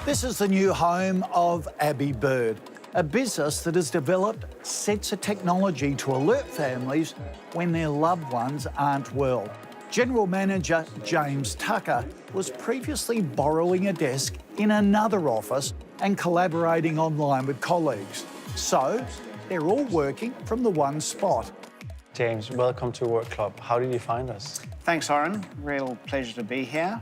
This is the new home of AbiBird, a business that has developed sets of technology to alert families when their loved ones aren't well. General Manager James Tucker was previously borrowing a desk in another office and collaborating online with colleagues. So they're all working from the one spot. James, welcome to Work Club. How did you find us? Thanks, Soren. Real pleasure to be here.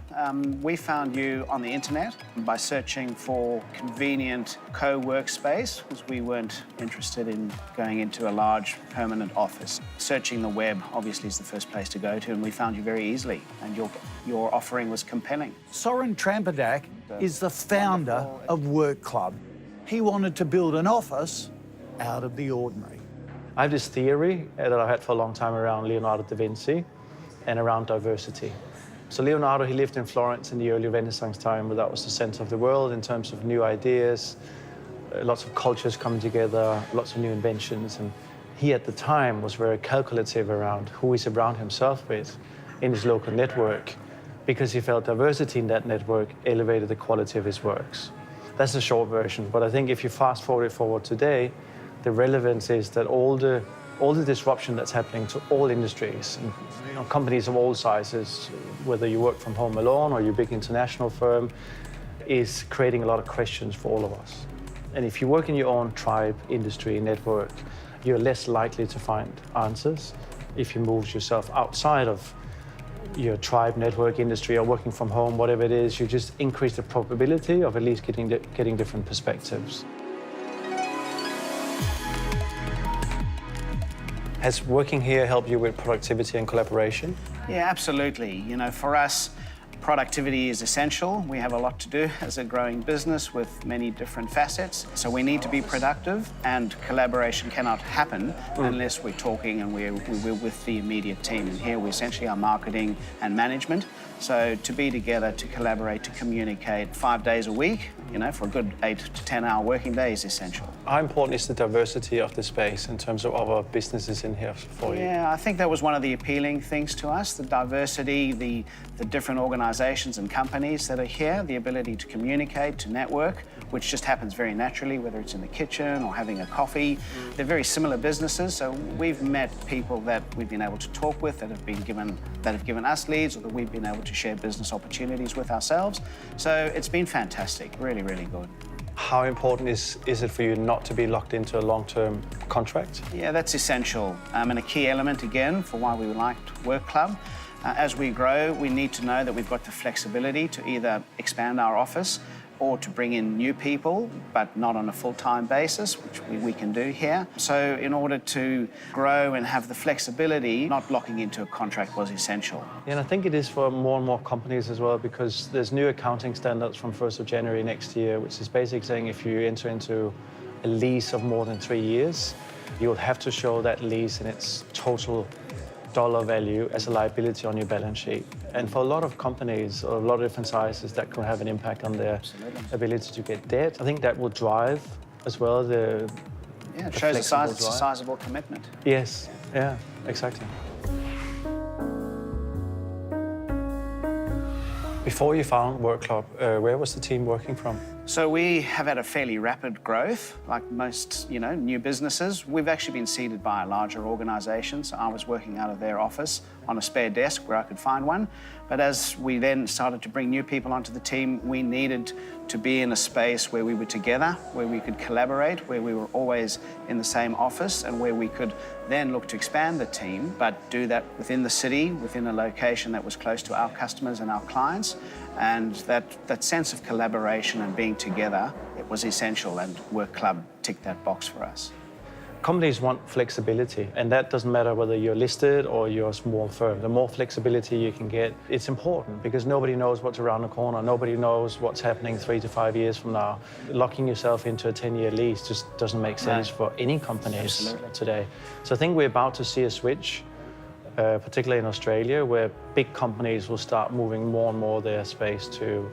We found you on the internet by searching for convenient co-workspace, because we weren't interested in going into a large permanent office. Searching the web obviously is the first place to go to, and we found you very easily, and your offering was compelling. Soren Trampedach is the founder of Work Club. He wanted to build an office out of the ordinary. I have this theory that I've had for a long time around Leonardo da Vinci and around diversity. So Leonardo, he lived in Florence in the early Renaissance time, where that was the center of the world in terms of new ideas, lots of cultures coming together, lots of new inventions. And he, at the time, was very calculative around who he surrounded himself with in his local network, because he felt diversity in that network elevated the quality of his works. That's the short version. But I think if you fast forward today, the relevance is that all the disruption that's happening to all industries, and, companies of all sizes, whether you work from home alone or you're a big international firm, is creating a lot of questions for all of us. And if you work in your own tribe, industry, network, you're less likely to find answers. If you move yourself outside of your tribe, network, industry, or working from home, whatever it is, you just increase the probability of at least getting different perspectives. Has working here helped you with productivity and collaboration? Yeah, absolutely. You know, for us, productivity is essential. We have a lot to do as a growing business with many different facets. So we need to be productive, and collaboration cannot happen unless we're talking and we're with the immediate team. And here we essentially are marketing and management. So to be together, to collaborate, to communicate 5 days a week, you know, for a good 8 to 10 hour working day is essential. How important is the diversity of the space in terms of other businesses in here for you? Yeah, I think that was one of the appealing things to us, the diversity, the different organizations and companies that are here, the ability to communicate, to network, which just happens very naturally, whether it's in the kitchen or having a coffee. They're very similar businesses, so we've met people that we've been able to talk with that have given us leads, or that we've been able to share business opportunities with ourselves. So it's been fantastic, really, really good. How important is it for you not to be locked into a long-term contract? Yeah, that's essential, and a key element, again, for why we liked Work Club. As we grow, we need to know that we've got the flexibility to either expand our office or to bring in new people, but not on a full-time basis, which we can do here. So in order to grow and have the flexibility, not locking into a contract was essential. Yeah, and I think it is for more and more companies as well, because there's new accounting standards from 1st of January next year, which is basically saying if you enter into a lease of more than 3 years, you'll have to show that lease in its total dollar value as a liability on your balance sheet. And for a lot of companies, or a lot of different sizes, that can have an impact on their ability to get debt. I think that will drive as well the Yeah, it shows it's a sizable commitment. Yes, yeah, exactly. Before you found Work Club, where was the team working from? So we have had a fairly rapid growth, like most, new businesses. We've actually been seeded by a larger organisation. So I was working out of their office on a spare desk where I could find one. But as we then started to bring new people onto the team, we needed to be in a space where we were together, where we could collaborate, where we were always in the same office, and where we could then look to expand the team, but do that within the city, within a location that was close to our customers and our clients. And that sense of collaboration and being together, it was essential, and Work Club ticked that box for us. Companies want flexibility, and that doesn't matter whether you're listed or you're a small firm. The more flexibility you can get, it's important, because nobody knows what's around the corner. Nobody knows what's happening 3 to 5 years from now. Locking yourself into a 10-year lease just doesn't make sense for any companies today. So I think we're about to see a switch, particularly in Australia, where big companies will start moving more and more their space to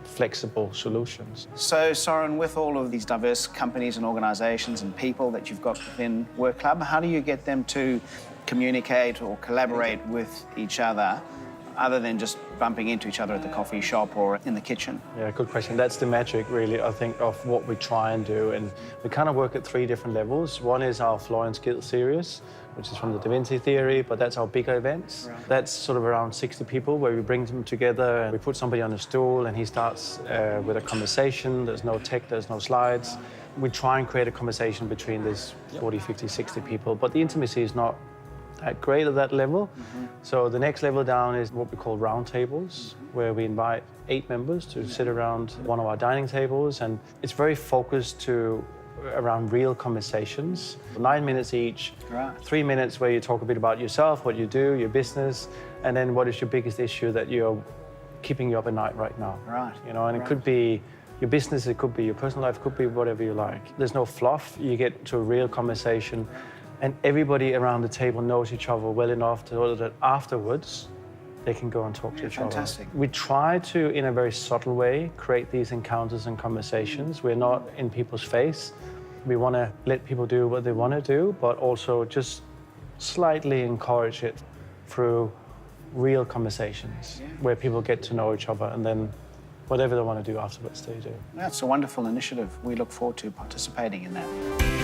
flexible solutions. So, Soren, with all of these diverse companies and organisations and people that you've got within Work Club, how do you get them to communicate or collaborate with each other other than just bumping into each other at the coffee shop or in the kitchen? Yeah, good question. That's the magic, really, I think, of what we try and do. And we kind of work at 3 different levels. One is our Florence Guild series, which is from the Da Vinci theory, but that's our bigger events. Right. That's sort of around 60 people where we bring them together and we put somebody on a stool and he starts with a conversation. There's no tech, there's no slides. We try and create a conversation between these 40, 50, 60 people, but the intimacy is not that great at that level. So the next level down is what we call round tables, where we invite 8 members to sit around one of our dining tables, and it's very focused around real conversations. 9 minutes each, right. 3 minutes where you talk a bit about yourself, what you do, your business, and then what is your biggest issue that you're keeping you up at night right now. Right. You know, and it could be your business, it could be your personal life, it could be whatever you like. There's no fluff. You get to a real conversation, and everybody around the table knows each other well enough so that afterwards they can go and talk to each fantastic. other. We try to, in a very subtle way, create these encounters and conversations. We're not in people's face. We want to let people do what they want to do, but also just slightly encourage it through real conversations where people get to know each other, and then whatever they want to do afterwards, they do. That's a wonderful initiative. We look forward to participating in that.